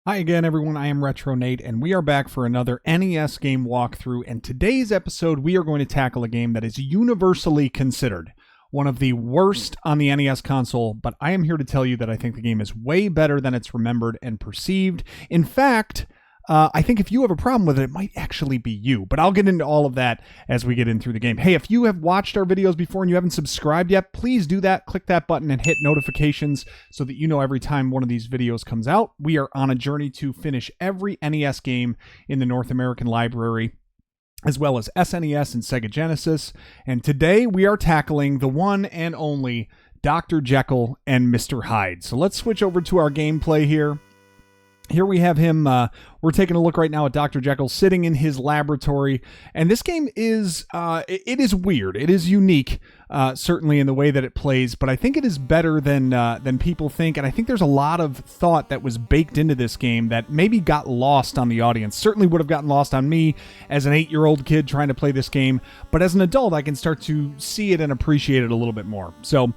Hi again, everyone. I am Retro Nate, and we are back for another NES game walkthrough. And today's episode, we are going to tackle a game that is universally considered one of the worst on the NES console, but I am here to tell you that I think the game is way better than it's remembered and perceived. In fact, I think if you have a problem with it, it might actually be you. But I'll get into all of that as we get in through the game. Hey, if you have watched our videos before and you haven't subscribed yet, please do that. Click that button and hit notifications so that you know every time one of these videos comes out. We are on a journey to finish every NES game in the North American library, as well as SNES and Sega Genesis. And today we are tackling the one and only Dr. Jekyll and Mr. Hyde. So let's switch over to our gameplay here. Here we have him, we're taking a look right now at Dr. Jekyll sitting in his laboratory, and this game is, it is weird. It is unique, certainly in the way that it plays, but I think it is better than people think, and I think there's a lot of thought that was baked into this game that maybe got lost on the audience. Certainly would have gotten lost on me as an 8-year-old kid trying to play this game, but as an adult, I can start to see it and appreciate it a little bit more. So,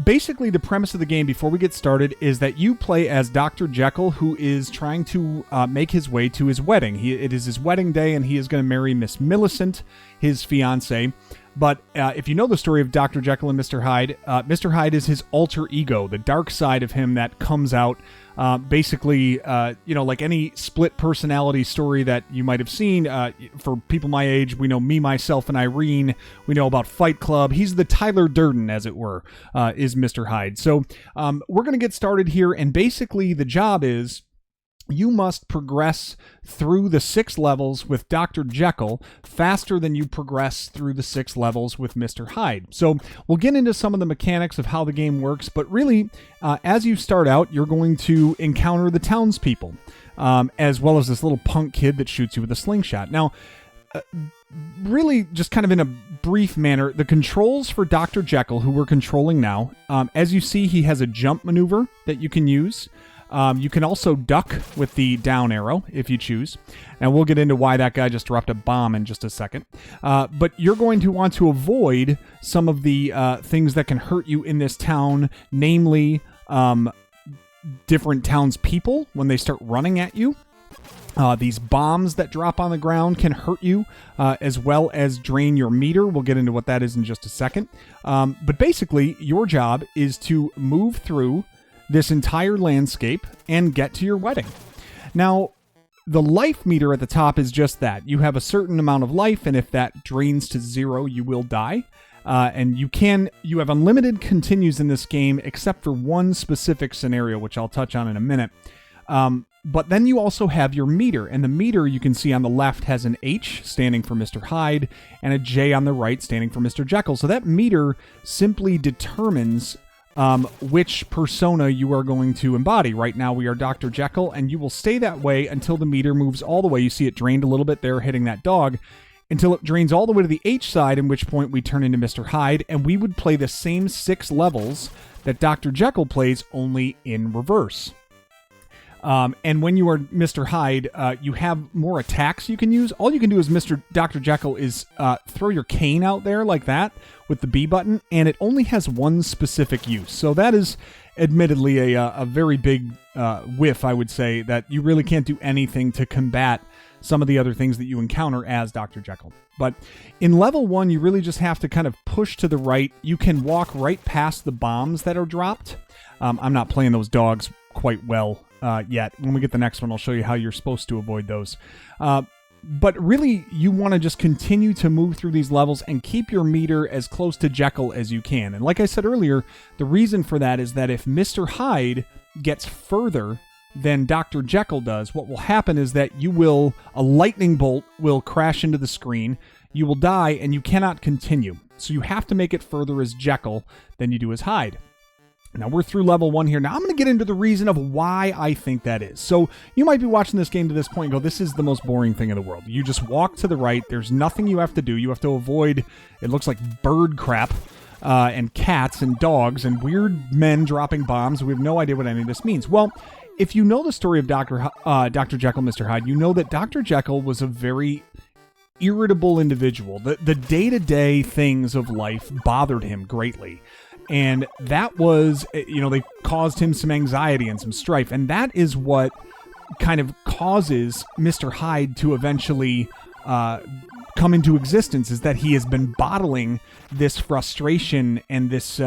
basically, the premise of the game before we get started is that you play as Dr. Jekyll, who is trying to make his way to his wedding. It is his wedding day, and he is going to marry Miss Millicent, his fiancée. But if you know the story of Dr. Jekyll and Mr. Hyde is his alter ego, the dark side of him that comes out. Basically, like any split personality story that you might have seen, for people my age, we know Me, Myself, and Irene. We know about Fight Club. He's the Tyler Durden, as it were, is Mr. Hyde. So we're going to get started here, and basically the job is you must progress through the 6 levels with Dr. Jekyll faster than you progress through the 6 levels with Mr. Hyde. So we'll get into some of the mechanics of how the game works, but really, as you start out, you're going to encounter the townspeople, as well as this little punk kid that shoots you with a slingshot. Now, really, just kind of in a brief manner, the controls for Dr. Jekyll, who we're controlling now, as you see, he has a jump maneuver that you can use. You can also duck with the down arrow if you choose. And we'll get into why that guy just dropped a bomb in just a second. But you're going to want to avoid some of the things that can hurt you in this town, namely different townspeople when they start running at you. These bombs that drop on the ground can hurt you, as well as drain your meter. We'll get into what that is in just a second. But basically, your job is to move through this entire landscape and get to your wedding. Now, the life meter at the top is just that. You have a certain amount of life, and if that drains to 0, you will die. And you have unlimited continues in this game, except for one specific scenario, which I'll touch on in a minute. But then you also have your meter, and the meter you can see on the left has an H standing for Mr. Hyde and a J on the right standing for Mr. Jekyll. So that meter simply determines which persona you are going to embody. Right now we are Dr. Jekyll, and you will stay that way until the meter moves all the way. You see it drained a little bit there hitting that dog, until it drains all the way to the H side, in which point we turn into Mr. Hyde, and we would play the same 6 levels that Dr. Jekyll plays, only in reverse. And when you are Mr. Hyde, you have more attacks you can use. All you can do as Dr. Jekyll is throw your cane out there like that with the B button, and it only has one specific use. So that is admittedly a very big whiff, I would say, that you really can't do anything to combat some of the other things that you encounter as Dr. Jekyll. But in level 1, you really just have to kind of push to the right. You can walk right past the bombs that are dropped. I'm not playing those dogs quite well yet. When we get the next one, I'll show you how you're supposed to avoid those. But really, you want to just continue to move through these levels and keep your meter as close to Jekyll as you can. And like I said earlier, the reason for that is that if Mr. Hyde gets further than Dr. Jekyll does, what will happen is that a lightning bolt will crash into the screen, you will die, and you cannot continue. So you have to make it further as Jekyll than you do as Hyde. Now, we're through level 1 here. Now, I'm going to get into the reason of why I think that is. So, you might be watching this game to this point and go, this is the most boring thing in the world. You just walk to the right. There's nothing you have to do. You have to avoid, it looks like bird crap, and cats and dogs and weird men dropping bombs. We have no idea what any of this means. Well, if you know the story of Dr. Jekyll and Mr. Hyde, you know that Dr. Jekyll was a very irritable individual. The day-to-day things of life bothered him greatly. And that was, they caused him some anxiety and some strife. And that is what kind of causes Mr. Hyde to eventually come into existence is that he has been bottling this frustration and this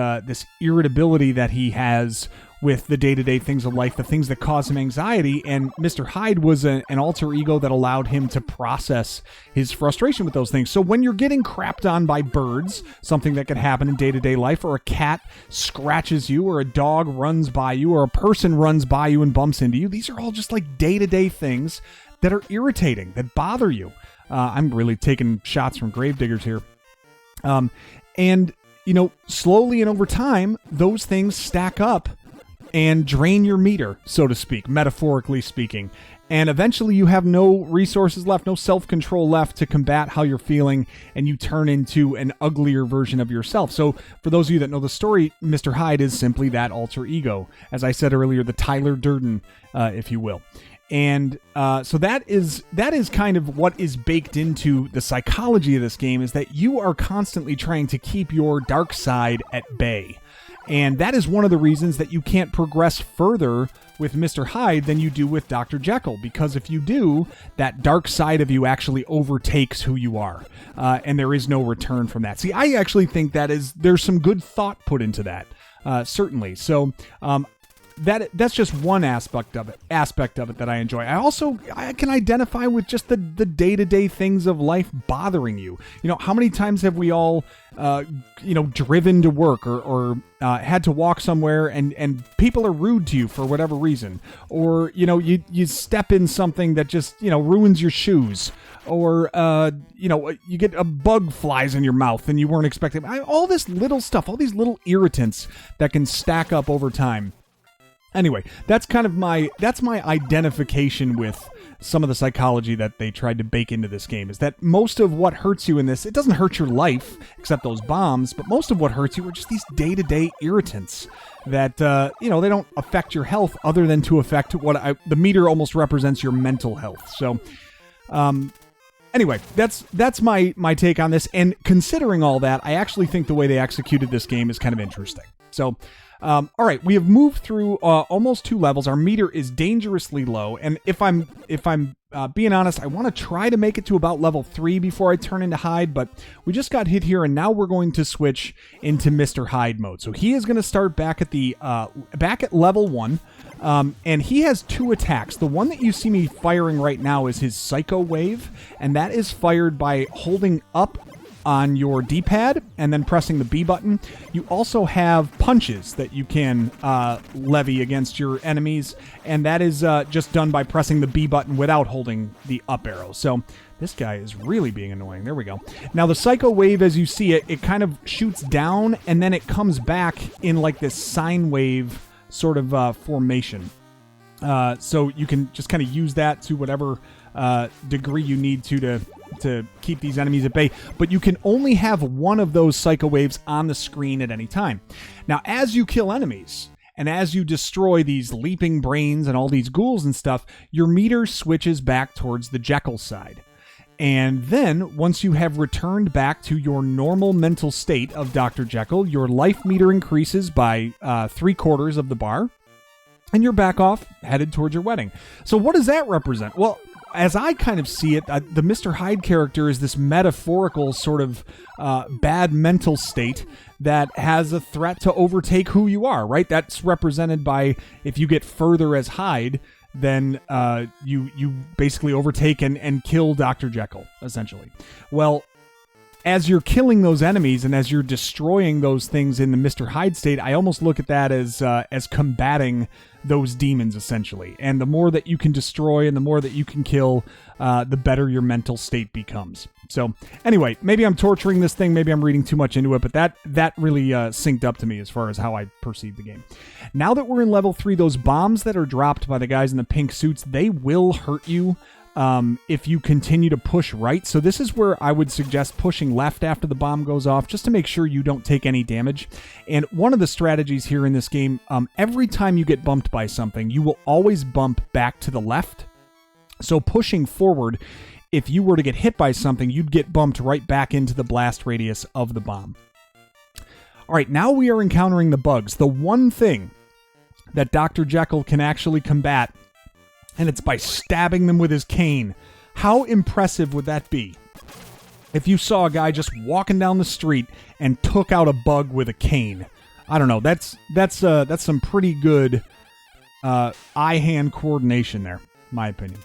irritability that he has with the day-to-day things of life, the things that cause him anxiety. And Mr. Hyde was an alter ego that allowed him to process his frustration with those things. So when you're getting crapped on by birds, something that could happen in day-to-day life, or a cat scratches you, or a dog runs by you, or a person runs by you and bumps into you, these are all just like day-to-day things that are irritating, that bother you. I'm really taking shots from gravediggers here. And, slowly and over time, those things stack up and drain your meter, so to speak, metaphorically speaking. And eventually you have no resources left, no self-control left to combat how you're feeling, and you turn into an uglier version of yourself. So for those of you that know the story, Mr. Hyde is simply that alter ego. As I said earlier, the Tyler Durden, if you will. And so that is kind of what is baked into the psychology of this game, is that you are constantly trying to keep your dark side at bay. And that is one of the reasons that you can't progress further with Mr. Hyde than you do with Dr. Jekyll, because if you do, that dark side of you actually overtakes who you are, and there is no return from that. See, I actually think there's some good thought put into that, certainly. So that's just one aspect of it that I enjoy. I can identify with just the day-to-day things of life bothering you. How many times have we all driven to work or had to walk somewhere and people are rude to you for whatever reason, or you step in something that just ruins your shoes, or you get a bug flies in your mouth and you weren't expecting. All this little stuff, all these little irritants that can stack up over time. Anyway, that's my identification with some of the psychology that they tried to bake into this game, is that most of what hurts you in this, it doesn't hurt your life, except those bombs, but most of what hurts you are just these day-to-day irritants that, they don't affect your health other than to affect the meter almost represents your mental health. So, anyway, that's my take on this, and considering all that, I actually think the way they executed this game is kind of interesting. So, all right, we have moved through almost 2 levels. Our meter is dangerously low, and if I'm being honest, I want to try to make it to about level 3 before I turn into Hyde, but we just got hit here, and now we're going to switch into Mr. Hyde mode. So he is going to start back at level 1, and he has 2 attacks. The one that you see me firing right now is his Psycho Wave, and that is fired by holding up on your D-pad and then pressing the B button. You also have punches that you can levy against your enemies, and that is just done by pressing the B button without holding the up arrow. So this guy is really being annoying. There we go. Now the Psycho Wave, as you see it kind of shoots down and then it comes back in like this sine wave sort of formation. So you can just kind of use that to whatever degree you need to keep these enemies at bay, but you can only have one of those Psycho Waves on the screen at any time. Now, as you kill enemies, and as you destroy these leaping brains and all these ghouls and stuff, your meter switches back towards the Jekyll side. And then, once you have returned back to your normal mental state of Dr. Jekyll, your life meter increases by 3/4 of the bar, and you're back off, headed towards your wedding. So what does that represent? Well, as I kind of see it, the Mr. Hyde character is this metaphorical sort of bad mental state that has a threat to overtake who you are, right? That's represented by, if you get further as Hyde, then you basically overtake and kill Dr. Jekyll, essentially. Well, as you're killing those enemies and as you're destroying those things in the Mr. Hyde state, I almost look at that as combating those demons, essentially. And the more that you can destroy and the more that you can kill, the better your mental state becomes. So anyway, maybe I'm torturing this thing, maybe I'm reading too much into it, but that really synced up to me as far as how I perceive the game. Now that we're in level 3, those bombs that are dropped by the guys in the pink suits, they will hurt you if you continue to push right. So this is where I would suggest pushing left after the bomb goes off, just to make sure you don't take any damage. And one of the strategies here in this game, every time you get bumped by something, you will always bump back to the left. So pushing forward, if you were to get hit by something, you'd get bumped right back into the blast radius of the bomb. All right, now we are encountering the bugs. The one thing that Dr. Jekyll can actually combat And it's by stabbing them with his cane. How impressive would that be? If you saw a guy just walking down the street and took out a bug with a cane. I don't know. That's some pretty good eye-hand coordination there, in my opinion.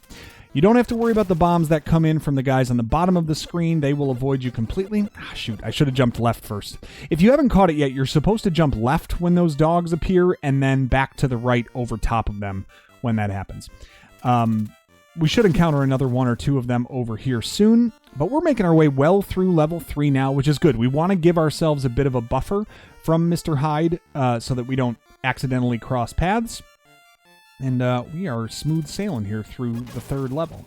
You don't have to worry about the bombs that come in from the guys on the bottom of the screen. They will avoid you completely. Shoot, I should have jumped left first. If you haven't caught it yet, you're supposed to jump left when those dogs appear and then back to the right over top of them when that happens. We should encounter another one or two of them over here soon, but we're making our way well through level 3 now, which is good. We want to give ourselves a bit of a buffer from Mr. Hyde so that we don't accidentally cross paths. And we are smooth sailing here through the 3rd level.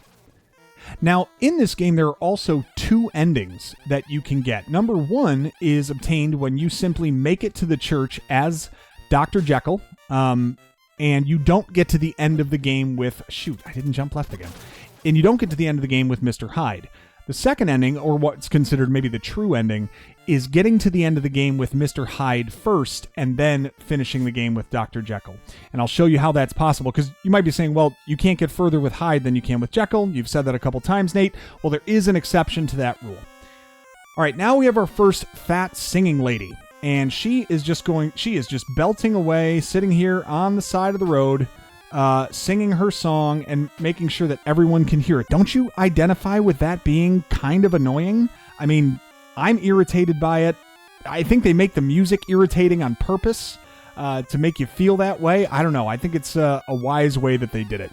Now, in this game, there are also 2 endings that you can get. Number 1 is obtained when you simply make it to the church as Dr. Jekyll, and you don't get to the end of the game with... Shoot, I didn't jump left again. And you don't get to the end of the game with Mr. Hyde. The second ending, or what's considered maybe the true ending, is getting to the end of the game with Mr. Hyde first, and then finishing the game with Dr. Jekyll. And I'll show you how that's possible, because you might be saying, well, you can't get further with Hyde than you can with Jekyll. You've said that a couple times, Nate. Well, there is an exception to that rule. All right, now we have our first fat singing lady. And she is just belting away, sitting here on the side of the road, singing her song and making sure that everyone can hear it. Don't you identify with that being kind of annoying? I mean, I'm irritated by it. I think they make the music irritating on purpose to make you feel that way. I don't know. I think it's a wise way that they did it.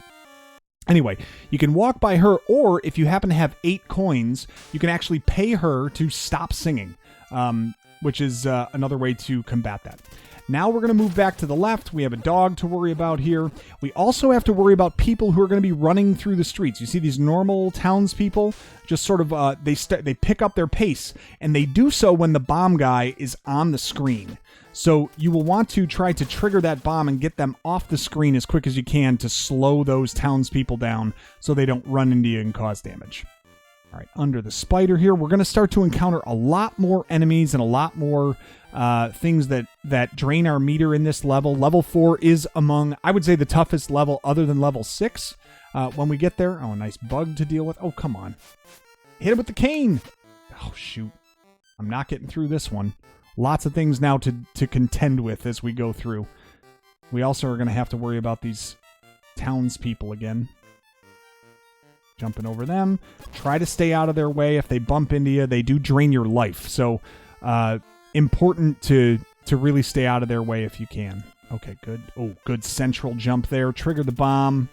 Anyway, you can walk by her, or if you happen to have 8 coins, you can actually pay her to stop singing. Which is another way to combat that. Now we're going to move back to the left. We have a dog to worry about here. We also have to worry about people who are going to be running through the streets. You see these normal townspeople just sort of, they pick up their pace, and they do so when the bomb guy is on the screen. So you will want to try to trigger that bomb and get them off the screen as quick as you can to slow those townspeople down so they don't run into you and cause damage. All right, under the spider here, we're going to start to encounter a lot more enemies and a lot more things that drain our meter in this level. Level 4 is among, I would say, the toughest level other than level 6 when we get there. Oh, a nice bug to deal with. Oh, come on. Hit him with the cane. Oh, shoot. I'm not getting through this one. Lots of things now to contend with as we go through. We also are going to have to worry about these townspeople again. Jumping over them. Try to stay out of their way. If they bump into you, they do drain your life. So, important to really stay out of their way if you can. Okay, good. Oh, good central jump there. Trigger the bomb.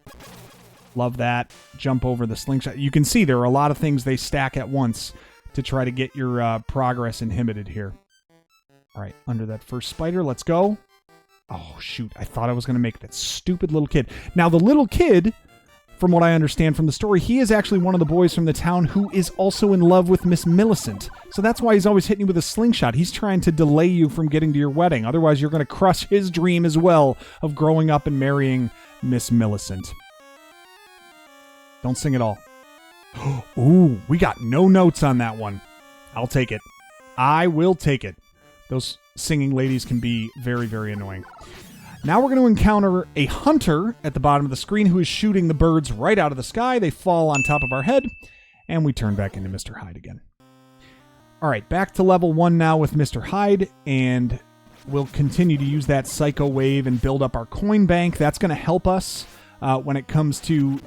Love that. Jump over the slingshot. You can see there are a lot of things they stack at once to try to get your progress inhibited here. All right, under that first spider, let's go. Oh, shoot. I thought I was going to make that stupid little kid. Now, the little kid... From what I understand from the story, he is actually one of the boys from the town who is also in love with Miss Millicent. So that's why he's always hitting you with a slingshot. He's trying to delay you from getting to your wedding. Otherwise, you're going to crush his dream as well of growing up and marrying Miss Millicent. Don't sing at all. Ooh, we got no notes on that one. I'll take it. I will take it. Those singing ladies can be very, very annoying. Now we're going to encounter a hunter at the bottom of the screen who is shooting the birds right out of the sky. They fall on top of our head, and we turn back into Mr. Hyde again. All right, back to level 1 now with Mr. Hyde, and we'll continue to use that Psycho Wave and build up our coin bank. That's going to help us when it comes to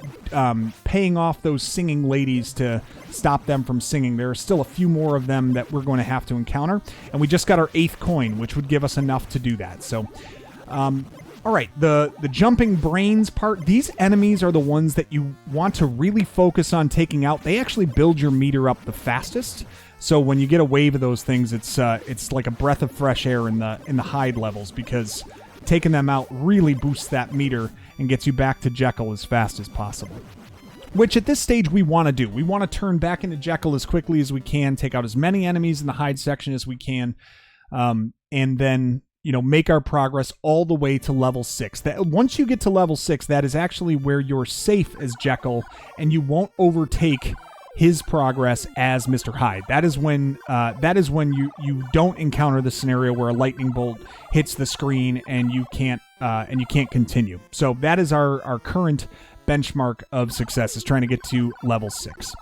paying off those singing ladies to stop them from singing. There are still a few more of them that we're going to have to encounter, and we just got our 8th coin, which would give us enough to do that. So... all right, the jumping brains part, these enemies are the ones that you want to really focus on taking out. They actually build your meter up the fastest. So when you get a wave of those things, it's like a breath of fresh air in the Hyde levels, because taking them out really boosts that meter and gets you back to Jekyll as fast as possible. Which at this stage we want to do. We want to turn back into Jekyll as quickly as we can, take out as many enemies in the Hyde section as we can, and then... make our progress all the way to level 6. Once you get to level 6, that is actually where you're safe as Jekyll, and you won't overtake his progress as Mr. Hyde. That is when you don't encounter the scenario where a lightning bolt hits the screen and you can't continue. So that is our current benchmark of success, is trying to get to level 6.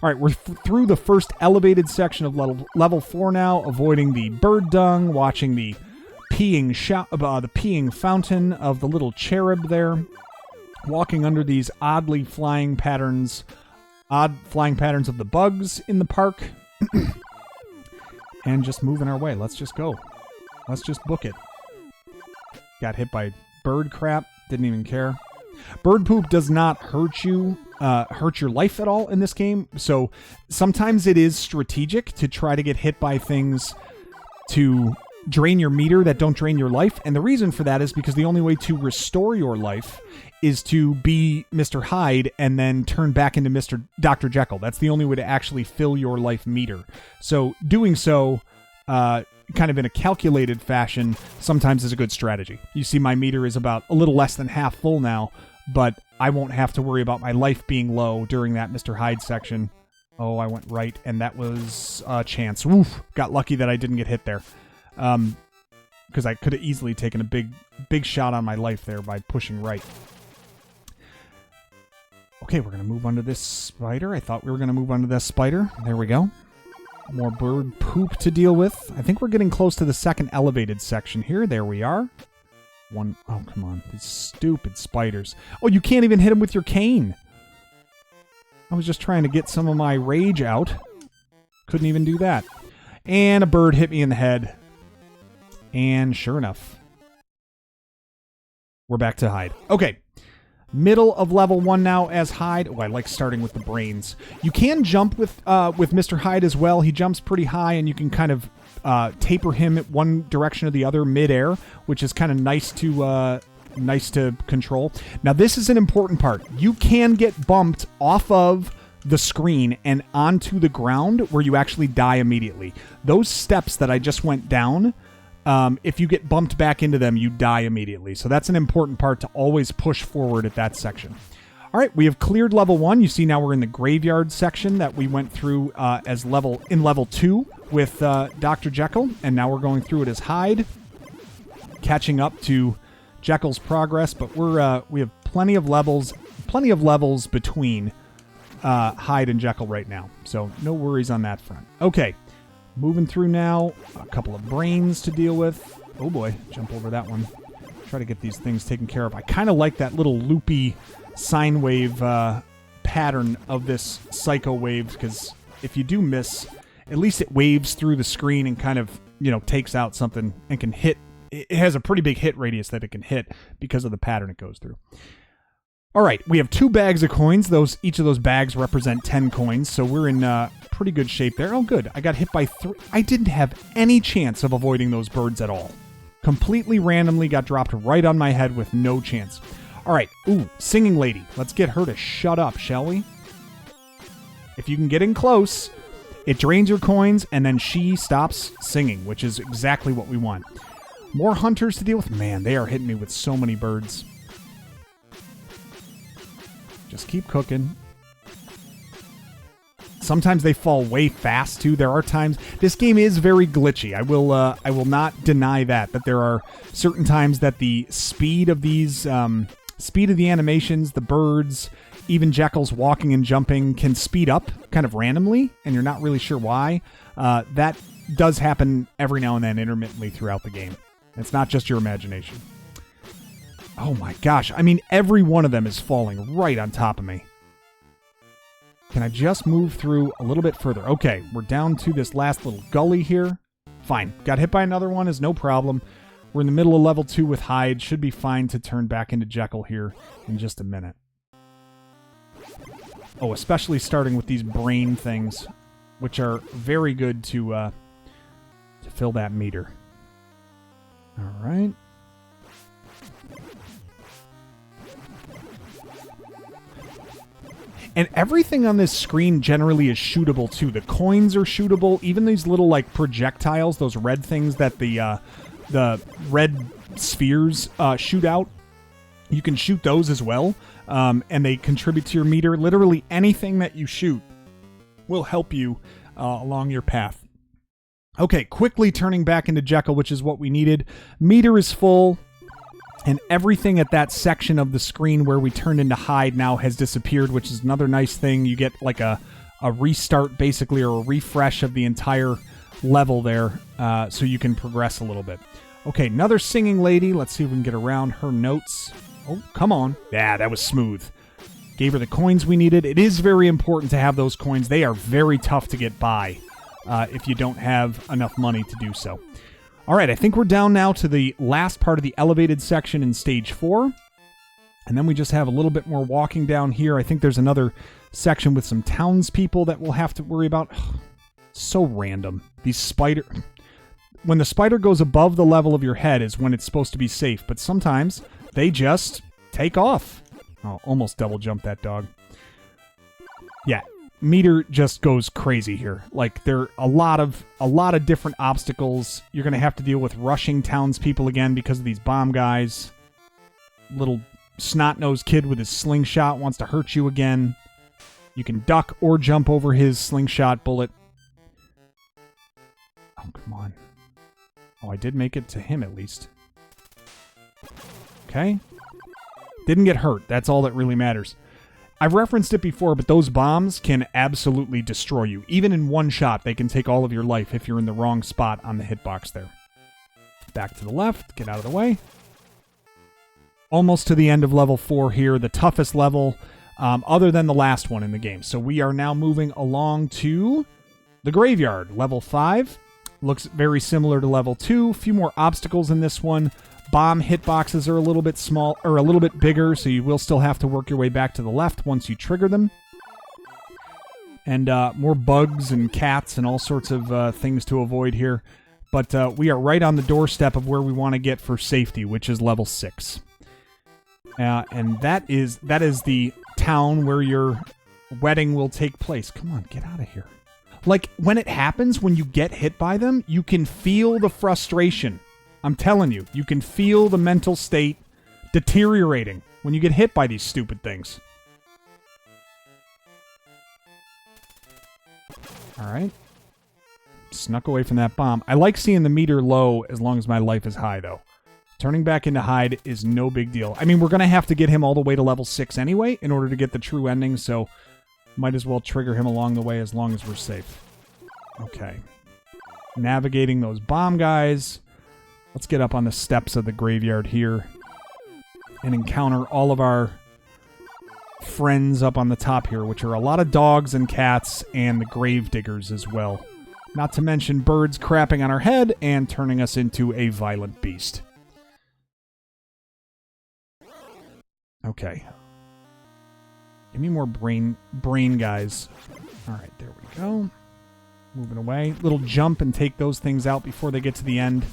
All right, we're through the first elevated section of level 4 now, avoiding the bird dung, watching the peeing fountain of the little cherub there, walking under these odd flying patterns of the bugs in the park, and just moving our way. Let's just go. Let's just book it. Got hit by bird crap. Didn't even care. Bird poop does not hurt your life at all in this game. So sometimes it is strategic to try to get hit by things to drain your meter that don't drain your life. And the reason for that is because the only way to restore your life is to be Mr. Hyde and then turn back into Dr. Jekyll. That's the only way to actually fill your life meter. So doing so, kind of in a calculated fashion, sometimes is a good strategy. You see my meter is about a little less than half full now, but I won't have to worry about my life being low during that Mr. Hyde section. Oh, I went right, and that was a chance. Woof! Got lucky that I didn't get hit there. Because I could have easily taken a big shot on my life there by pushing right. Okay, we're going to move under this spider. I thought we were going to move under this spider. There we go. More bird poop to deal with. I think we're getting close to the second elevated section here. There we are. Oh, come on. These stupid spiders. Oh, you can't even hit them with your cane. I was just trying to get some of my rage out. Couldn't even do that. And a bird hit me in the head. And sure enough, we're back to Hyde. Okay. Middle of level 1 now as Hyde. Oh, I like starting with the brains. You can jump with Mr. Hyde as well. He jumps pretty high, and you can kind of taper him at one direction or the other mid-air, which is kind of nice to control. Now, this is an important part. You can get bumped off of the screen and onto the ground where you actually die immediately. Those steps that I just went down, if you get bumped back into them, you die immediately. So that's an important part to always push forward at that section. All right, we have cleared level 1. You see now we're in the graveyard section that we went through as level 2 with Dr. Jekyll, and now we're going through it as Hyde, catching up to Jekyll's progress. But we have plenty of levels between Hyde and Jekyll right now, so no worries on that front. Okay. Moving through now, a couple of brains to deal with. Oh boy, jump over that one. Try to get these things taken care of. I kind of like that little loopy sine wave pattern of this psycho wave, because if you do miss, at least it waves through the screen and kind of, takes out something and can hit. It has a pretty big hit radius that it can hit because of the pattern it goes through. All right, we have 2 bags of coins. Each of those bags represent 10 coins, so we're in pretty good shape there. Oh, good. I got hit by 3. I didn't have any chance of avoiding those birds at all. Completely randomly got dropped right on my head with no chance. All right. Ooh, singing lady. Let's get her to shut up, shall we? If you can get in close, it drains your coins, and then she stops singing, which is exactly what we want. More hunters to deal with. Man, they are hitting me with so many birds. Just keep cooking. Sometimes they fall way fast too. There are times this game is very glitchy. I will not deny that there are certain times that the speed of these speed of the animations, the birds, even Jekyll's walking and jumping can speed up kind of randomly, and you're not really sure why. That does happen every now and then, intermittently throughout the game. It's not just your imagination. Oh my gosh. I mean, every one of them is falling right on top of me. Can I just move through a little bit further? Okay, we're down to this last little gully here. Fine. Got hit by another one is no problem. We're in the middle of level 2 with Hyde. Should be fine to turn back into Jekyll here in just a minute. Oh, especially starting with these brain things, which are very good to fill that meter. All right. And everything on this screen generally is shootable, too. The coins are shootable. Even these little, projectiles, those red things that the red spheres shoot out, you can shoot those as well. And they contribute to your meter. Literally anything that you shoot will help you along your path. Okay, quickly turning back into Jekyll, which is what we needed. Meter is full. And everything at that section of the screen where we turned into Hyde now has disappeared, which is another nice thing. You get like a restart, basically, or a refresh of the entire level there, so you can progress a little bit. Okay, another singing lady. Let's see if we can get around her notes. Oh, come on. Yeah, that was smooth. Gave her the coins we needed. It is very important to have those coins. They are very tough to get by if you don't have enough money to do so. All right, I think we're down now to the last part of the elevated section in Stage 4. And then we just have a little bit more walking down here. I think there's another section with some townspeople that we'll have to worry about. So random. These spider... When the spider goes above the level of your head is when it's supposed to be safe, but sometimes they just take off. Oh, almost double jumped that dog. Yeah, meter just goes crazy here. Like, there are a lot of different obstacles. You're going to have to deal with rushing townspeople again because of these bomb guys. Little snot-nosed kid with his slingshot wants to hurt you again. You can duck or jump over his slingshot bullet. Oh, come on. Oh, I did make it to him at least. Okay. Didn't get hurt. That's all that really matters. I've referenced it before, but those bombs can absolutely destroy you. Even in one shot, they can take all of your life if you're in the wrong spot on the hitbox there. Back to the left. Get out of the way. Almost to the end of level 4 here. The toughest level, other than the last one in the game. So we are now moving along to the graveyard. Level 5. Looks very similar to level 2. A few more obstacles in this one. Bomb hitboxes are a little bit small, or a little bit bigger, so you will still have to work your way back to the left once you trigger them. And more bugs and cats and all sorts of things to avoid here. But we are right on the doorstep of where we want to get for safety, which is level 6. And that is the town where your wedding will take place. Come on, get out of here. Like, when it happens, when you get hit by them, you can feel the frustration. I'm telling you, you can feel the mental state deteriorating when you get hit by these stupid things. Alright. Snuck away from that bomb. I like seeing the meter low as long as my life is high, though. Turning back into Hyde is no big deal. I mean, we're going to have to get him all the way to level 6 anyway in order to get the true ending, so might as well trigger him along the way as long as we're safe. Okay. Navigating those bomb guys. Let's get up on the steps of the graveyard here and encounter all of our friends up on the top here, which are a lot of dogs and cats and the grave diggers as well. Not to mention birds crapping on our head and turning us into a violent beast. Okay. Give me more brain guys. All right, there we go. Moving away. Little jump and take those things out before they get to the end.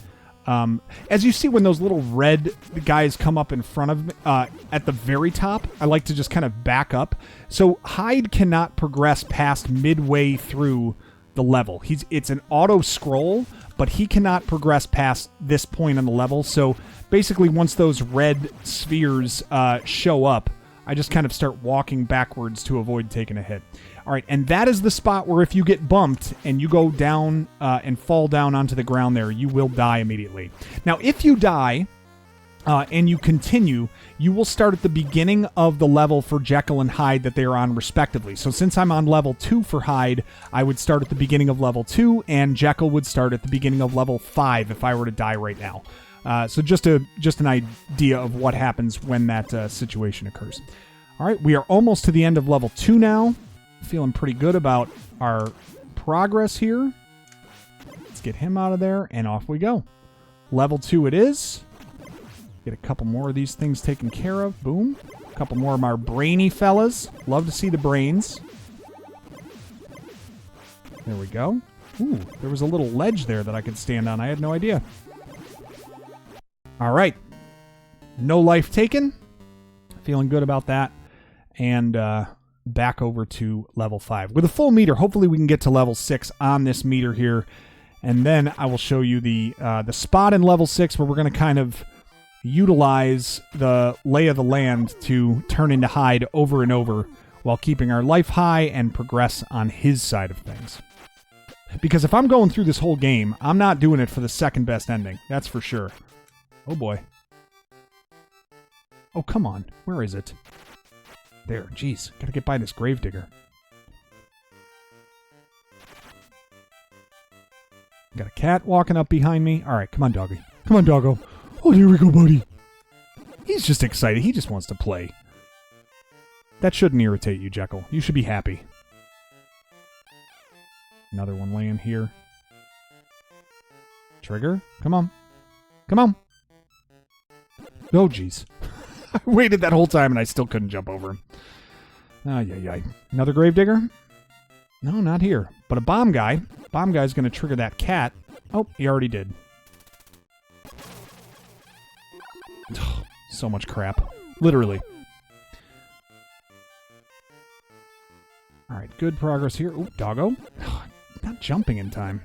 As you see, when those little red guys come up in front of me, at the very top, I like to just kind of back up. So Hyde cannot progress past midway through the level. It's an auto scroll, but he cannot progress past this point on the level. So basically, once those red spheres show up, I just kind of start walking backwards to avoid taking a hit. All right, and that is the spot where if you get bumped and you go down and fall down onto the ground there, you will die immediately. Now, if you die and you continue, you will start at the beginning of the level for Jekyll and Hyde that they are on respectively. So since I'm on level 2 for Hyde, I would start at the beginning of level 2, and Jekyll would start at the beginning of level 5 if I were to die right now. So just an idea of what happens when that situation occurs. All right, we are almost to the end of level 2 now. Feeling pretty good about our progress here. Let's get him out of there, and off we go. Level 2 it is. Get a couple more of these things taken care of. Boom. A couple more of our brainy fellas. Love to see the brains. There we go. Ooh, there was a little ledge there that I could stand on. I had no idea. All right. No life taken. Feeling good about that. And back over to level 5. With a full meter, hopefully we can get to level 6 on this meter here. And then I will show you the spot in level 6 where we're going to kind of utilize the lay of the land to turn into Hyde over and over while keeping our life high and progress on his side of things. Because if I'm going through this whole game, I'm not doing it for the second best ending. That's for sure. Oh boy. Oh, come on. Where is it? There. Jeez. Gotta get by this gravedigger. Got a cat walking up behind me. All right, come on, doggy. Come on, doggo. Oh, here we go, buddy. He's just excited. He just wants to play. That shouldn't irritate you, Jekyll. You should be happy. Another one laying here. Trigger? Come on. Come on. Oh, jeez. I waited that whole time and I still couldn't jump over him. Ay. Another gravedigger? No, not here. But a bomb guy. Bomb guy's going to trigger that cat. Oh, he already did. So much crap. Literally. Alright, good progress here. Ooh, doggo. Not jumping in time.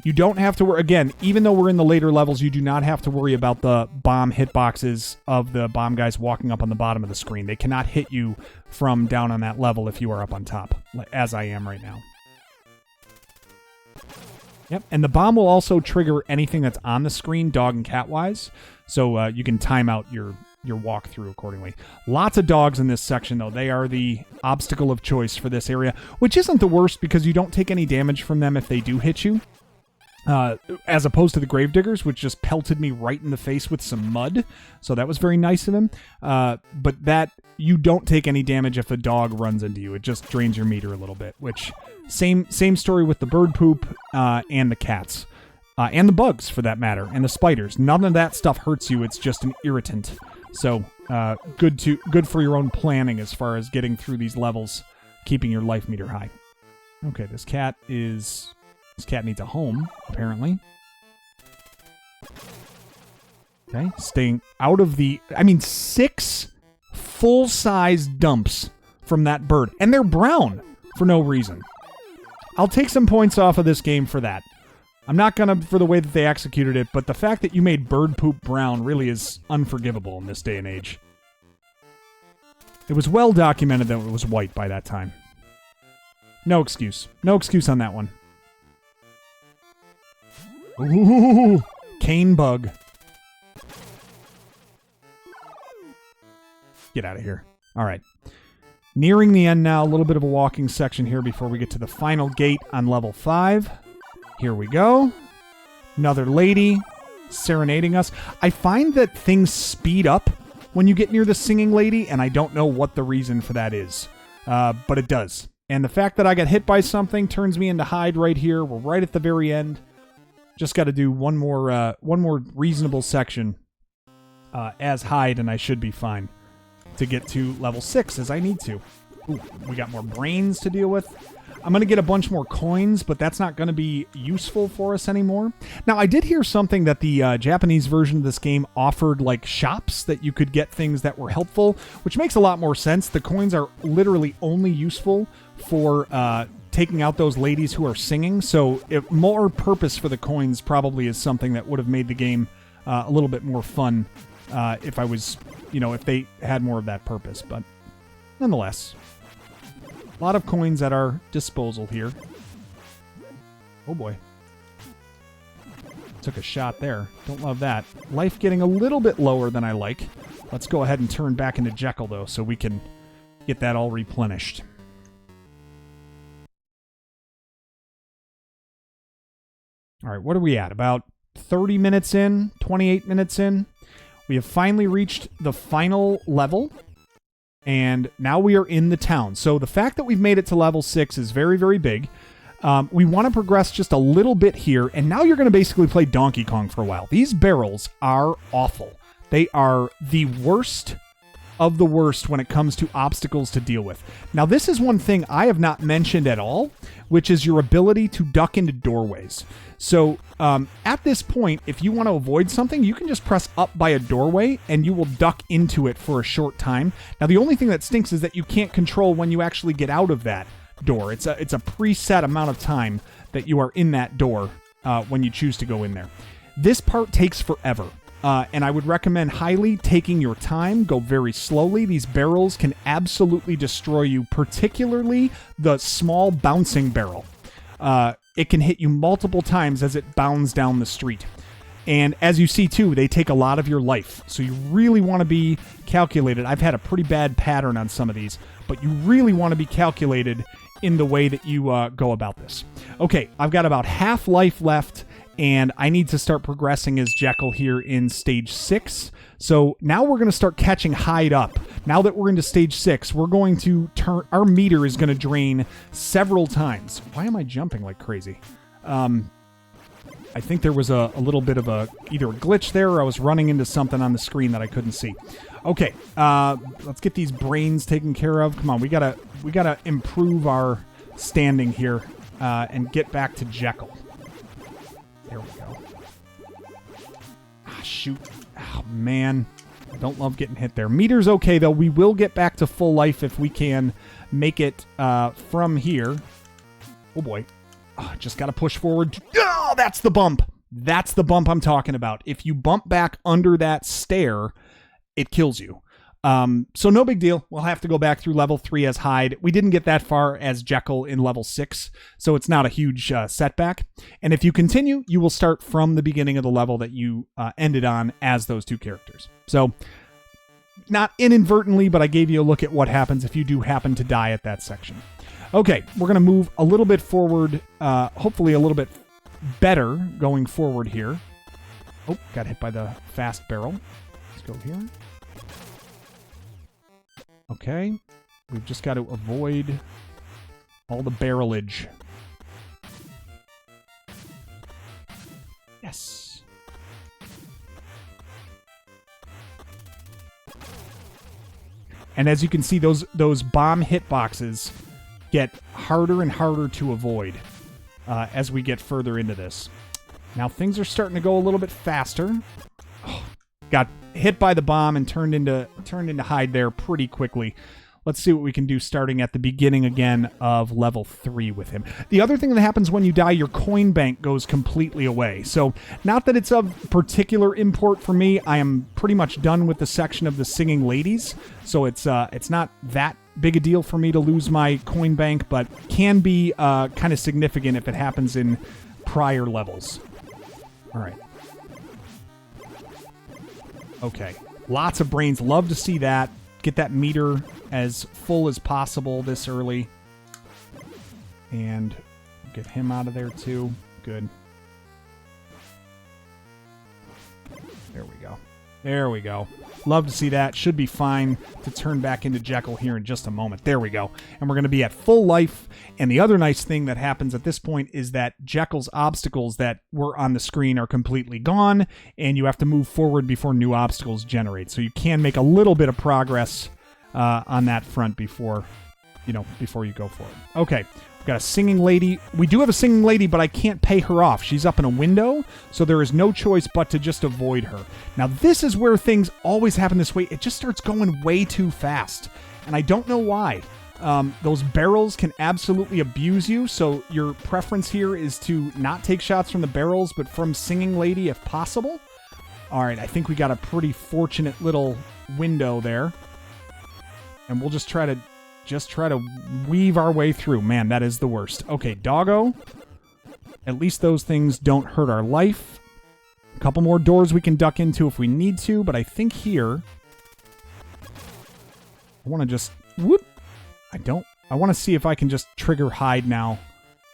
You don't have to worry. Again, even though we're in the later levels, you do not have to worry about the bomb hitboxes of the bomb guys walking up on the bottom of the screen. They cannot hit you from down on that level if you are up on top, as I am right now. Yep, and the bomb will also trigger anything that's on the screen, dog and cat-wise, so you can time out your walkthrough accordingly. Lots of dogs in this section, though. They are the obstacle of choice for this area, which isn't the worst because you don't take any damage from them if they do hit you. As opposed to the gravediggers, which just pelted me right in the face with some mud. So that was very nice of him. But that, you don't take any damage if a dog runs into you. It just drains your meter a little bit, which, same story with the bird poop and the cats. And the bugs, for that matter, and the spiders. None of that stuff hurts you. It's just an irritant. So, good for your own planning as far as getting through these levels, keeping your life meter high. Okay, this cat needs a home, apparently. Okay, staying out of the... 6 full-size dumps from that bird. And they're brown for no reason. I'll take some points off of this game for that. I'm not gonna for the way that they executed it, but the fact that you made bird poop brown really is unforgivable in this day and age. It was well documented that it was white by that time. No excuse. No excuse on that one. Ooh, cane bug. Get out of here. All right. Nearing the end now. A little bit of a walking section here before we get to the final gate on level 5. Here we go. Another lady serenading us. I find that things speed up when you get near the singing lady, and I don't know what the reason for that is. But it does. And the fact that I got hit by something turns me into Hyde right here. We're right at the very end. Just got to do one more reasonable section as Hyde, and I should be fine to get to level 6 as I need to. Ooh, we got more brains to deal with. I'm going to get a bunch more coins, but that's not going to be useful for us anymore. Now, I did hear something that the Japanese version of this game offered, like, shops that you could get things that were helpful, which makes a lot more sense. The coins are literally only useful for taking out those ladies who are singing, so more purpose for the coins probably is something that would have made the game a little bit more fun if I was, if they had more of that purpose, but nonetheless. A lot of coins at our disposal here. Oh boy. Took a shot there. Don't love that. Life getting a little bit lower than I like. Let's go ahead and turn back into Jekyll, though, so we can get that all replenished. All right, what are we at? About 30 minutes in? 28 minutes in? We have finally reached the final level. And now we are in the town. So the fact that we've made it to level 6 is very, very big. We want to progress just a little bit here. And now you're going to basically play Donkey Kong for a while. These barrels are awful. They are the worst of the worst when it comes to obstacles to deal with. Now, this is one thing I have not mentioned at all, which is your ability to duck into doorways. So at this point, if you want to avoid something, you can just press up by a doorway and you will duck into it for a short time. Now, the only thing that stinks is that you can't control when you actually get out of that door. It's a preset amount of time that you are in that door when you choose to go in there. This part takes forever. And I would recommend highly taking your time, go very slowly. These barrels can absolutely destroy you, particularly the small bouncing barrel. It can hit you multiple times as it bounds down the street. And as you see, too, they take a lot of your life. So you really want to be calculated. I've had a pretty bad pattern on some of these, but you really want to be calculated in the way that you go about this. Okay, I've got about half life left, and I need to start progressing as Jekyll here in stage 6. So now we're going to start catching Hyde up. Now that we're into stage 6, we're going to turn... Our meter is going to drain several times. Why am I jumping like crazy? I think there was a little bit of either a glitch there, or I was running into something on the screen that I couldn't see. Okay, let's get these brains taken care of. Come on, we gotta improve our standing here and get back to Jekyll. There we go. Ah, shoot. Oh, man. I don't love getting hit there. Meter's okay, though. We will get back to full life if we can make it from here. Oh, boy. Oh, just got to push forward. Oh, that's the bump. That's the bump I'm talking about. If you bump back under that stair, it kills you. So no big deal. We'll have to go back through level 3 as Hyde. We didn't get that far as Jekyll in level 6, so it's not a huge setback. And if you continue, you will start from the beginning of the level that you ended on as those two characters. So not inadvertently, but I gave you a look at what happens if you do happen to die at that section. Okay, we're going to move a little bit forward, hopefully a little bit better going forward here. Oh, got hit by the fast barrel. Let's go here. Okay, we've just got to avoid all the barrelage. Yes. And as you can see, those bomb hitboxes get harder and harder to avoid as we get further into this. Now things are starting to go a little bit faster. Oh, got hit by the bomb and turned into Hyde there pretty quickly. Let's see what we can do starting at the beginning again of level 3 with him. The other thing that happens when you die, your coin bank goes completely away. So not that it's of particular import for me. I am pretty much done with the section of the singing ladies. So it's not that big a deal for me to lose my coin bank, but can be kind of significant if it happens in prior levels. All right. Okay. Lots of brains. Love to see that. Get that meter as full as possible this early. And get him out of there too. Good. There we go. There we go. Love to see that. Should be fine to turn back into Jekyll here in just a moment. There we go. And we're going to be at full life. And the other nice thing that happens at this point is that Jekyll's obstacles that were on the screen are completely gone, and you have to move forward before new obstacles generate. So you can make a little bit of progress on that front before you go for it. Okay. We've got a singing lady. We do have a singing lady, but I can't pay her off. She's up in a window, so there is no choice but to just avoid her. Now, this is where things always happen this way. It just starts going way too fast, and I don't know why. Those barrels can absolutely abuse you, so your preference here is to not take shots from the barrels, but from singing lady if possible. All right, I think we got a pretty fortunate little window there, and we'll just try to weave our way through. Man, that is the worst. Okay, doggo. At least those things don't hurt our life. A couple more doors we can duck into if we need to, but I think here... I want to just... Whoop! I want to see if I can just trigger Hyde now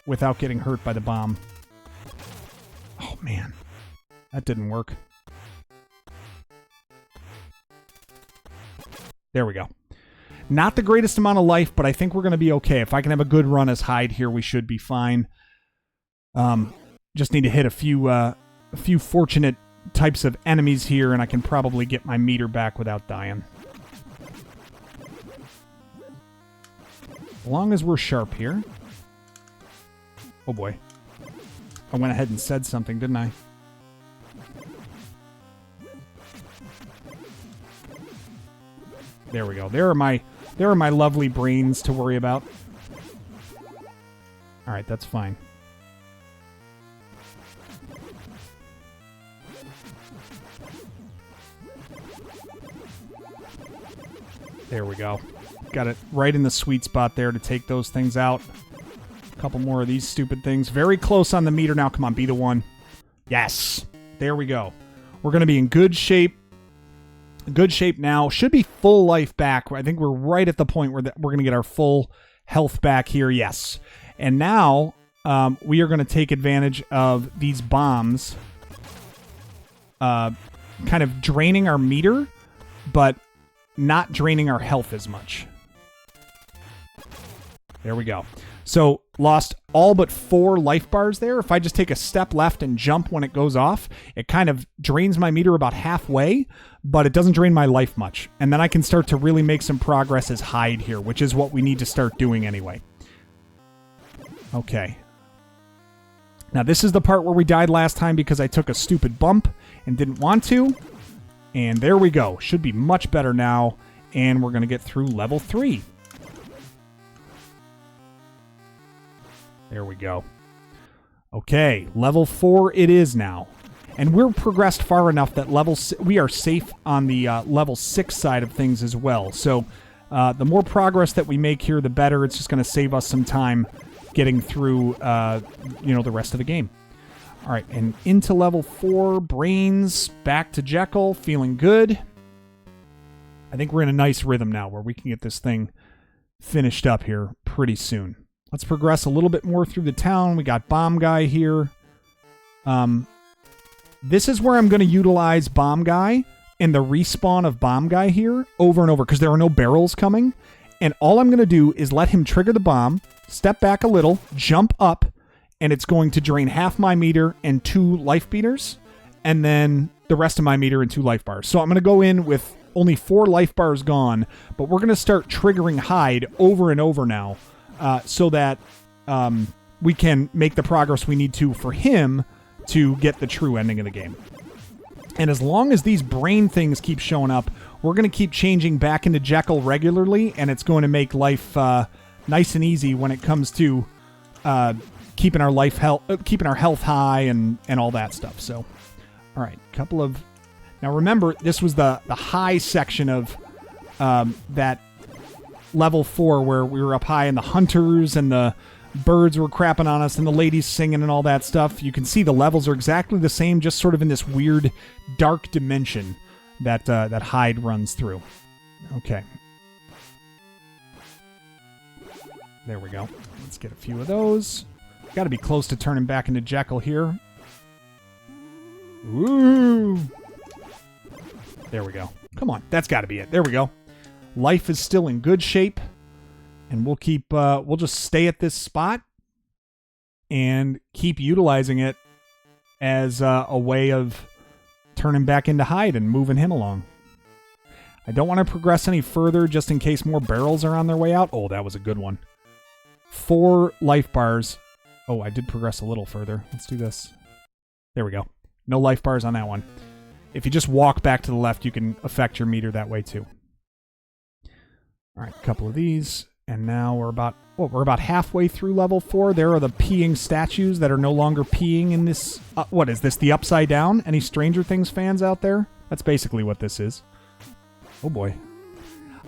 without getting hurt by the bomb. Oh, man. That didn't work. There we go. Not the greatest amount of life, but I think we're going to be okay. If I can have a good run as Hyde here, we should be fine. Just need to hit a few fortunate types of enemies here, and I can probably get my meter back without dying. As long as we're sharp here. Oh boy. I went ahead and said something, didn't I? There we go. There are my lovely brains to worry about. All right, that's fine. There we go. Got it right in the sweet spot there to take those things out. A couple more of these stupid things. Very close on the meter now. Come on, be the one. Yes. There we go. We're going to be in good shape. Good shape now. Should be full life back. I think we're right at the point where we're going to get our full health back here. Yes. And now we are going to take advantage of these bombs kind of draining our meter, but not draining our health as much. There we go. So lost all but 4 life bars there. If I just take a step left and jump when it goes off, it kind of drains my meter about halfway, but it doesn't drain my life much. And then I can start to really make some progress as Hyde here, which is what we need to start doing anyway. Okay. Now this is the part where we died last time because I took a stupid bump and didn't want to. And there we go. Should be much better now. And we're going to get through level 3. There we go. Okay, level 4 it is now. And we're progressed far enough that we are safe on the level 6 side of things as well. So the more progress that we make here, the better. It's just going to save us some time getting through the rest of the game. All right, and into level 4, brains, back to Jekyll, feeling good. I think we're in a nice rhythm now where we can get this thing finished up here pretty soon. Let's progress a little bit more through the town. We got Bomb Guy here. This is where I'm going to utilize Bomb Guy and the respawn of Bomb Guy here over and over because there are no barrels coming. And all I'm going to do is let him trigger the bomb, step back a little, jump up, and it's going to drain half my meter and 2 life beaters, and then the rest of my meter and 2 life bars. So I'm going to go in with only 4 life bars gone, but we're going to start triggering Hyde over and over now. So that we can make the progress we need to for him to get the true ending of the game. And as long as these brain things keep showing up, we're going to keep changing back into Jekyll regularly, and it's going to make life nice and easy when it comes to keeping our health high and all that stuff. So, all right, now remember, this was the high section of that level 4 where we were up high and the hunters and the birds were crapping on us and the ladies singing and all that stuff. You can see the levels are exactly the same, just sort of in this weird dark dimension that Hyde runs through. Okay. There we go. Let's get a few of those. Got to be close to turning back into Jekyll here. Ooh. There we go. Come on. That's got to be it. There we go. Life is still in good shape, and we'll just stay at this spot and keep utilizing it as a way of turning back into Hyde and moving him along. I don't want to progress any further just in case more barrels are on their way out. Oh, that was a good one. 4 life bars. Oh, I did progress a little further. Let's do this. There we go. No life bars on that one. If you just walk back to the left, you can affect your meter that way too. All right, a couple of these, and now we're about halfway through level 4. There are the peeing statues that are no longer peeing in this. What is this? The Upside Down? Any Stranger Things fans out there? That's basically what this is. Oh boy,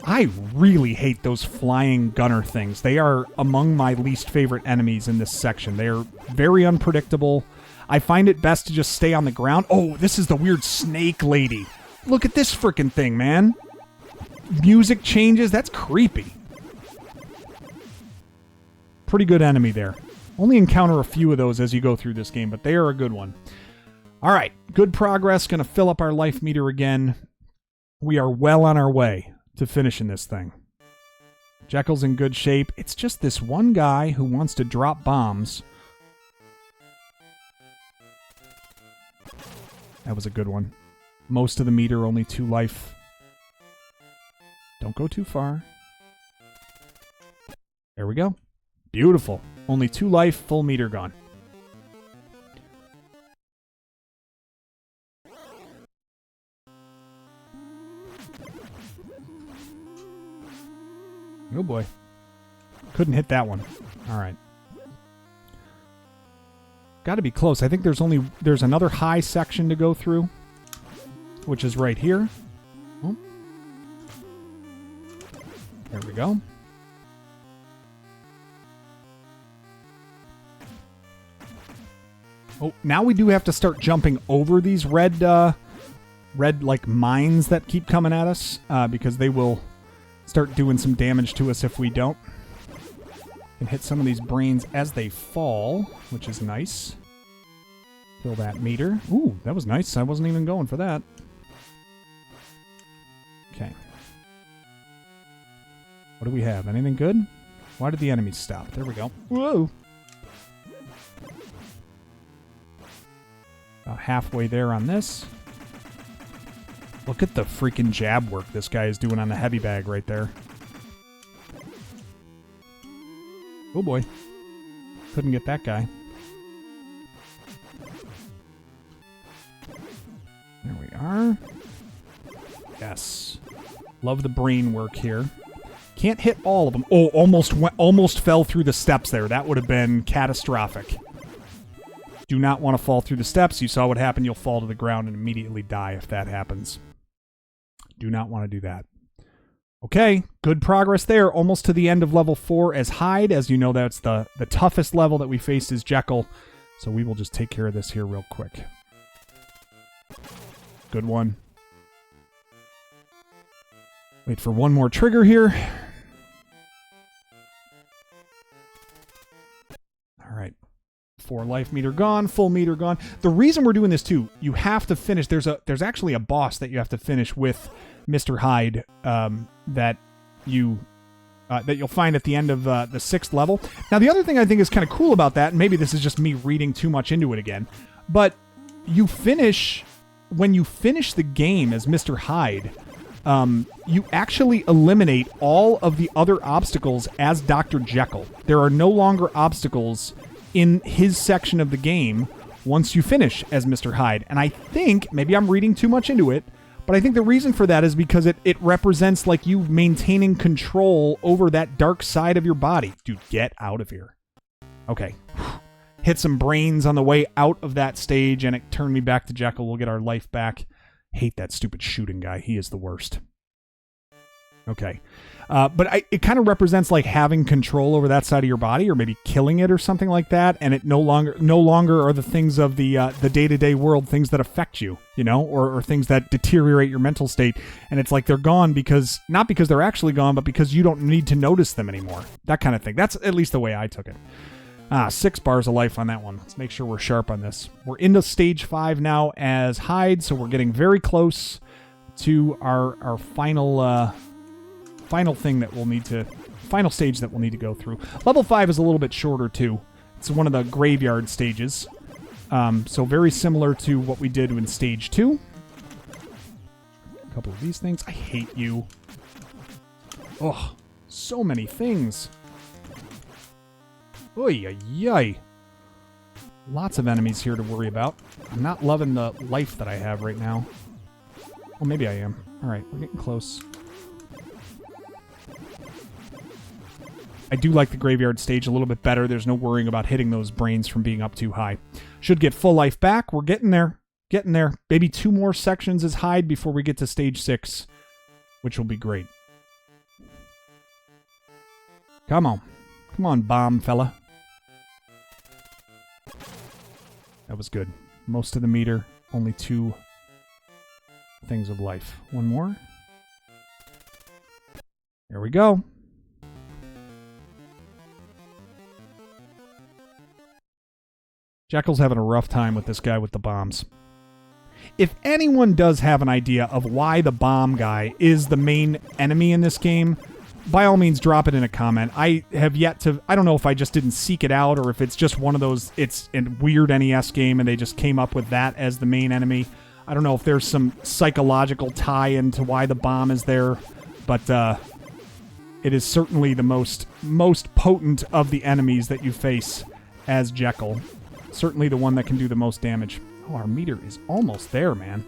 I really hate those flying gunner things. They are among my least favorite enemies in this section. They are very unpredictable. I find it best to just stay on the ground. Oh, this is the weird snake lady. Look at this freaking thing, man. Music changes. That's creepy. Pretty good enemy there. Only encounter a few of those as you go through this game, but they are a good one. All right. Good progress. Going to fill up our life meter again. We are well on our way to finishing this thing. Jekyll's in good shape. It's just this one guy who wants to drop bombs. That was a good one. Most of the meter, only 2 life. Don't go too far. There we go. Beautiful. Only 2 life, full meter gone. Oh boy. Couldn't hit that one. All right. Got to be close. I think there's another high section to go through, which is right here. Oh. There we go. Oh, now we do have to start jumping over these red like mines that keep coming at us because they will start doing some damage to us if we don't. Can hit some of these brains as they fall, which is nice. Kill that meter. Ooh, that was nice. I wasn't even going for that. Okay. What do we have? Anything good? Why did the enemies stop? There we go. Whoa! About halfway there on this. Look at the freaking jab work this guy is doing on the heavy bag right there. Oh boy. Couldn't get that guy. There we are. Yes. Love the brain work here. Can't hit all of them. Oh, almost fell through the steps there. That would have been catastrophic. Do not want to fall through the steps. You saw what happened. You'll fall to the ground and immediately die if that happens. Do not want to do that. Okay, good progress there. Almost to the end of level 4 as Hyde. As you know, that's the toughest level that we faced as Jekyll. So we will just take care of this here real quick. Good one. Wait for one more trigger here. All right. 4 life meter gone, full meter gone. The reason we're doing this too, you have to finish. There's actually a boss that you have to finish with Mr. Hyde that you'll find at the end of the 6th level. Now the other thing I think is kind of cool about that, and maybe this is just me reading too much into it again, but when you finish the game as Mr. Hyde, you actually eliminate all of the other obstacles as Dr. Jekyll. There are no longer obstacles in his section of the game once you finish as Mr. Hyde. And I think, maybe I'm reading too much into it, but I think the reason for that is because it represents like you maintaining control over that dark side of your body. Dude, get out of here. Okay. Hit some brains on the way out of that stage, and it turned me back to Jekyll. We'll get our life back. Hate that stupid shooting guy. He is the worst. Okay. But it kind of represents like having control over that side of your body, or maybe killing it or something like that, and it no longer are the things of the day-to-day world, things that affect you, you know, or things that deteriorate your mental state. And it's like they're gone because, not because they're actually gone, but because you don't need to notice them anymore. That kind of thing. That's at least the way I took it. 6 bars of life on that one. Let's make sure we're sharp on this. We're into stage 5 now as Hyde, so we're getting very close to our final thing that we'll need to, final stage that we'll need to go through. Level 5 is a little bit shorter too. It's one of the graveyard stages. So very similar to what we did in stage 2. A couple of these things. I hate you. Oh, so many things. Oy, oy, oy. Lots of enemies here to worry about. I'm not loving the life that I have right now. Well, maybe I am. Alright, we're getting close. I do like the graveyard stage a little bit better. There's no worrying about hitting those brains from being up too high. Should get full life back. We're getting there. Getting there. Maybe 2 more sections as Hyde before we get to stage 6, which will be great. Come on. Come on, bomb fella. That was good. Most of the meter, only 2 things of life. One more. There we go. Jekyll's having a rough time with this guy with the bombs. If anyone does have an idea of why the bomb guy is the main enemy in this game, by all means, drop it in a comment. I have yet to... I don't know if I just didn't seek it out or if it's just one of those... It's a weird NES game and they just came up with that as the main enemy. I don't know if there's some psychological tie-in to why the bomb is there, but it is certainly the most potent of the enemies that you face as Jekyll. Certainly the one that can do the most damage. Oh, our meter is almost there, man.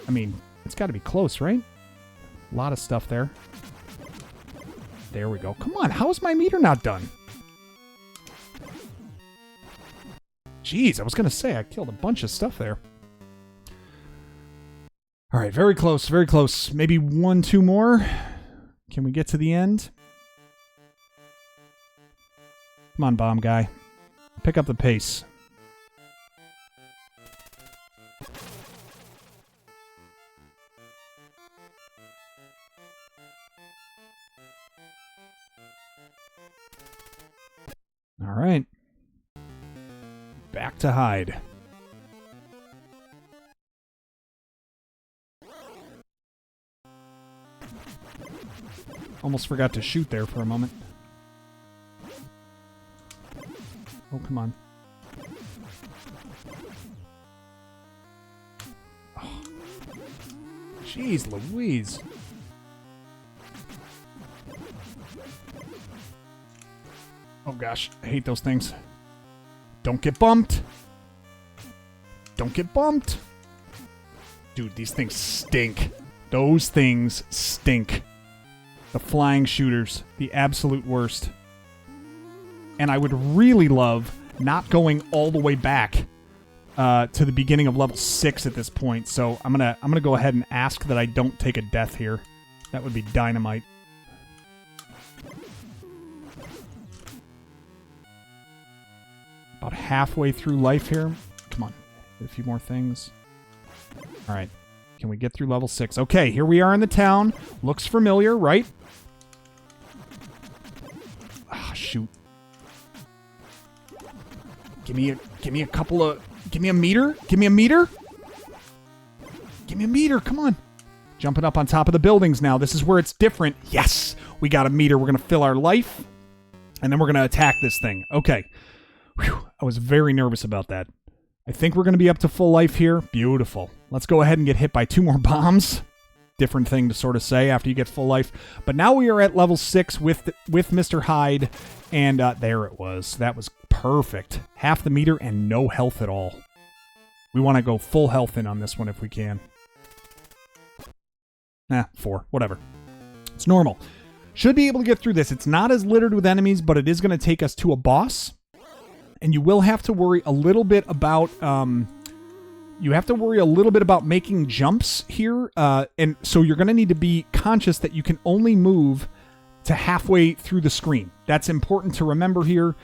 I mean, it's got to be close, right? A lot of stuff there. There we go. Come on, how is my meter not done? Jeez, I was going to say I killed a bunch of stuff there. All right, very close, very close. Maybe 1, 2 more. Can we get to the end? Come on, bomb guy. Pick up the pace. All right. Back to Hyde. Almost forgot to shoot there for a moment. Oh, come on. Oh. Jeez Louise. Oh gosh, I hate those things. Don't get bumped. Don't get bumped. Dude, these things stink. Those things stink. The flying shooters, the absolute worst. And I would really love not going all the way back to the beginning of level 6 at this point. So I'm gonna go ahead and ask that I don't take a death here. That would be dynamite. About halfway through life here. Come on, a few more things. All right, can we get through level 6? Okay, here we are in the town. Looks familiar, right? Ah, shoot. Give me a couple of... Give me a meter? Give me a meter? Give me a meter, come on. Jumping up on top of the buildings now. This is where it's different. Yes! We got a meter. We're going to fill our life. And then we're going to attack this thing. Okay. Whew. I was very nervous about that. I think we're going to be up to full life here. Beautiful. Let's go ahead and get hit by 2 more bombs. Different thing to sort of say after you get full life. But now we are at level 6 with Mr. Hyde. And there it was. That was perfect. Half the meter and no health at all. We want to go full health in on this one if we can. 4. Whatever. It's normal. Should be able to get through this. It's not as littered with enemies, but it is going to take us to a boss. And you will have to worry a little bit about... making jumps here. And so you're going to need to be conscious that you can only move to halfway through the screen. That's important to remember here,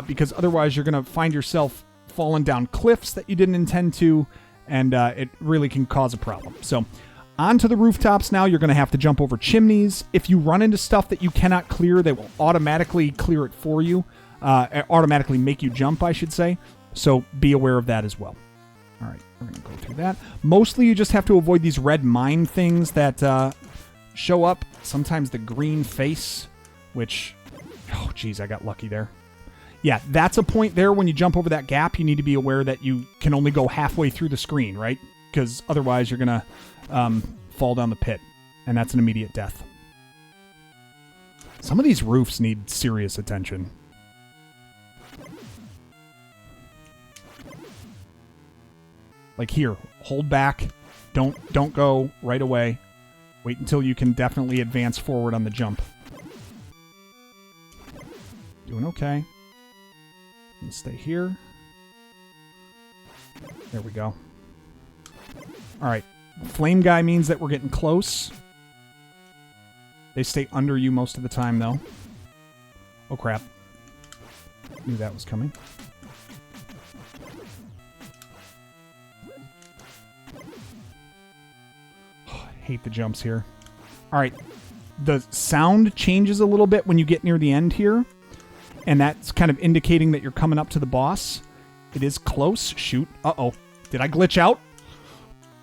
because otherwise you're going to find yourself falling down cliffs that you didn't intend to, and it really can cause a problem. So onto the rooftops now. You're going to have to jump over chimneys. If you run into stuff that you cannot clear, they will automatically clear it for you. Automatically make you jump, I should say. So be aware of that as well. All right, we're going to go through that. Mostly you just have to avoid these red mine things that show up. Sometimes the green face, which... Oh, geez, I got lucky there. Yeah, that's a point there when you jump over that gap. You need to be aware that you can only go halfway through the screen, right? Because otherwise you're going to fall down the pit, and that's an immediate death. Some of these roofs need serious attention. Like here, hold back. Don't go right away. Wait until you can definitely advance forward on the jump. Doing okay. Gonna stay here. There we go. Alright. Flame guy means that we're getting close. They stay under you most of the time, though. Oh, crap. Knew that was coming. Hate the jumps here. All right. The sound changes a little bit when you get near the end here. And that's kind of indicating that you're coming up to the boss. It is close. Shoot. Uh-oh. Did I glitch out?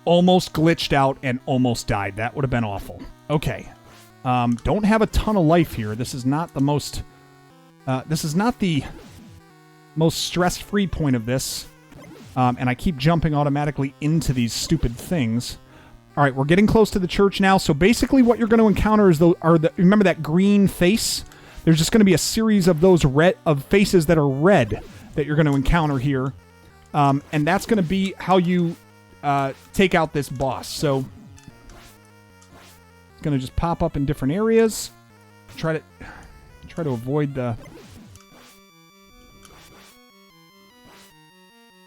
Almost glitched out and almost died. That would have been awful. Okay. Don't have a ton of life here. This is not the most... stress-free point of this. And I keep jumping automatically into these stupid things. All right, we're getting close to the church now. So basically what you're going to encounter is remember that green face? There's just going to be a series of those faces that are red that you're going to encounter here. And that's going to be how you take out this boss. So it's going to just pop up in different areas. Try to avoid the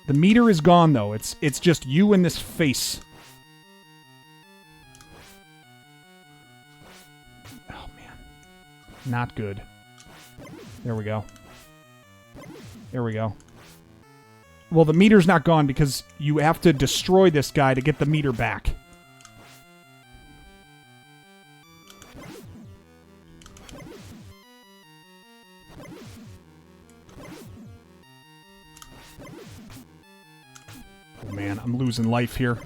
meter is gone though. It's just you and this face. Not good. There we go. There we go. Well, the meter's not gone because you have to destroy this guy to get the meter back. Oh man, I'm losing life here.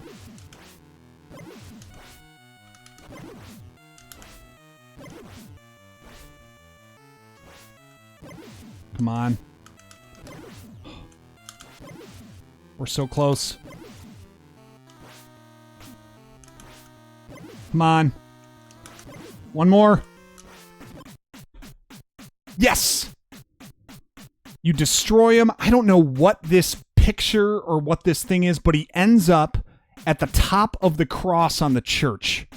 Come on. We're so close. Come on. One more. Yes! You destroy him. I don't know what this picture or what this thing is, but he ends up at the top of the cross on the church.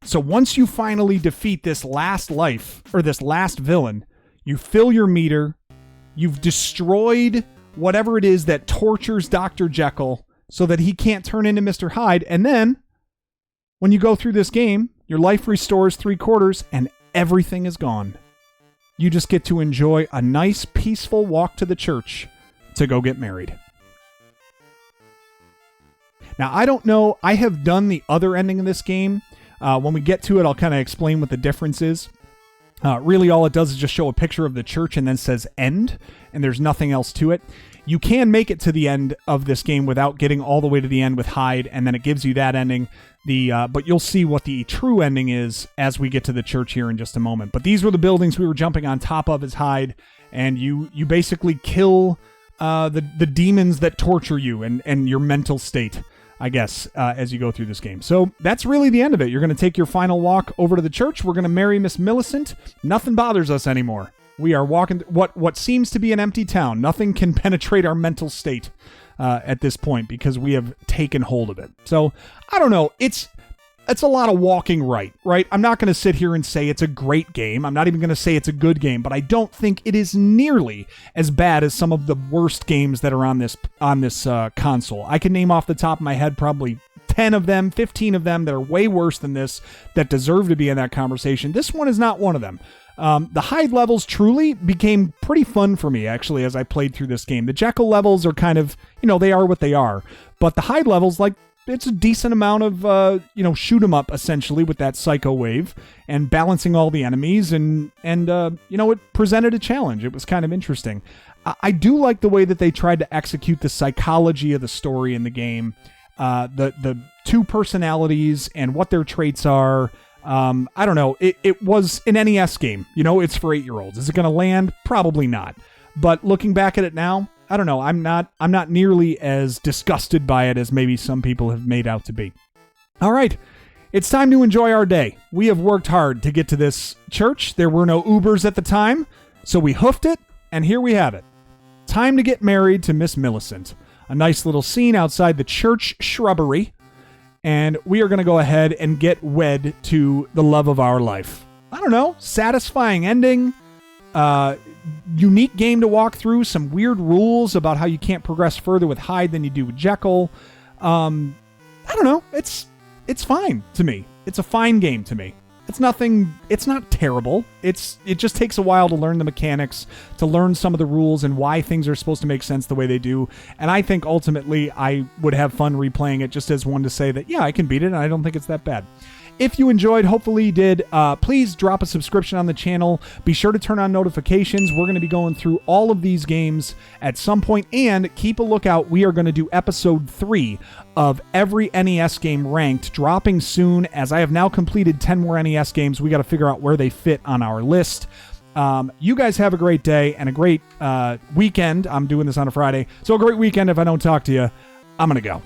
So once you finally defeat this last life, or this last villain, you fill your meter, you've destroyed whatever it is that tortures Dr. Jekyll so that he can't turn into Mr. Hyde, and then when you go through this game, your life restores 3/4 and everything is gone. You just get to enjoy a nice, peaceful walk to the church to go get married. Now, I don't know. I have done the other ending of this game. When we get to it, I'll kind of explain what the difference is. Really, all it does is just show a picture of the church and then says end, and there's nothing else to it. You can make it to the end of this game without getting all the way to the end with Hyde, and then it gives you that ending. But you'll see what the true ending is as we get to the church here in just a moment. But these were the buildings we were jumping on top of as Hyde, and you basically kill the demons that torture you and your mental state, I guess, as you go through this game. So that's really the end of it. You're going to take your final walk over to the church. We're going to marry Miss Millicent. Nothing bothers us anymore. We are walking what seems to be an empty town. Nothing can penetrate our mental state at this point because we have taken hold of it. So I don't know. It's a lot of walking right? I'm not going to sit here and say it's a great game. I'm not even going to say it's a good game, but I don't think it is nearly as bad as some of the worst games that are on this console. I can name off the top of my head probably 10 of them, 15 of them that are way worse than this that deserve to be in that conversation. This one is not one of them. The Hyde levels truly became pretty fun for me, actually, as I played through this game. The Jekyll levels are kind of, they are what they are. But the Hyde levels, it's a decent amount of, shoot 'em up, essentially, with that Psycho Wave and balancing all the enemies. And it presented a challenge. It was kind of interesting. I do like the way that they tried to execute the psychology of the story in the game. The two personalities and what their traits are. I don't know. It was an NES game. It's for 8-year-olds. Is it going to land? Probably not. But looking back at it now, I don't know. I'm not nearly as disgusted by it as maybe some people have made out to be. All right. It's time to enjoy our day. We have worked hard to get to this church. There were no Ubers at the time, so we hoofed it, and here we have it. Time to get married to Miss Millicent. A nice little scene outside the church shrubbery. And we are going to go ahead and get wed to the love of our life. I don't know. Satisfying ending. Unique game to walk through. Some weird rules about how you can't progress further with Hyde than you do with Jekyll. I don't know. It's fine to me. It's a fine game to me. It's not terrible. It just takes a while to learn the mechanics, to learn some of the rules and why things are supposed to make sense the way they do. And I think ultimately I would have fun replaying it just as one to say that, yeah, I can beat it and I don't think it's that bad. If you enjoyed, hopefully you did, please drop a subscription on the channel. Be sure to turn on notifications. We're going to be going through all of these games at some point, and keep a lookout. We are going to do episode 3 of every NES game ranked, dropping soon. As I have now completed 10 more NES games, we got to figure out where they fit on our list. You guys have a great day and a great weekend. I'm doing this on a Friday, so a great weekend. If I don't talk to you, I'm going to go.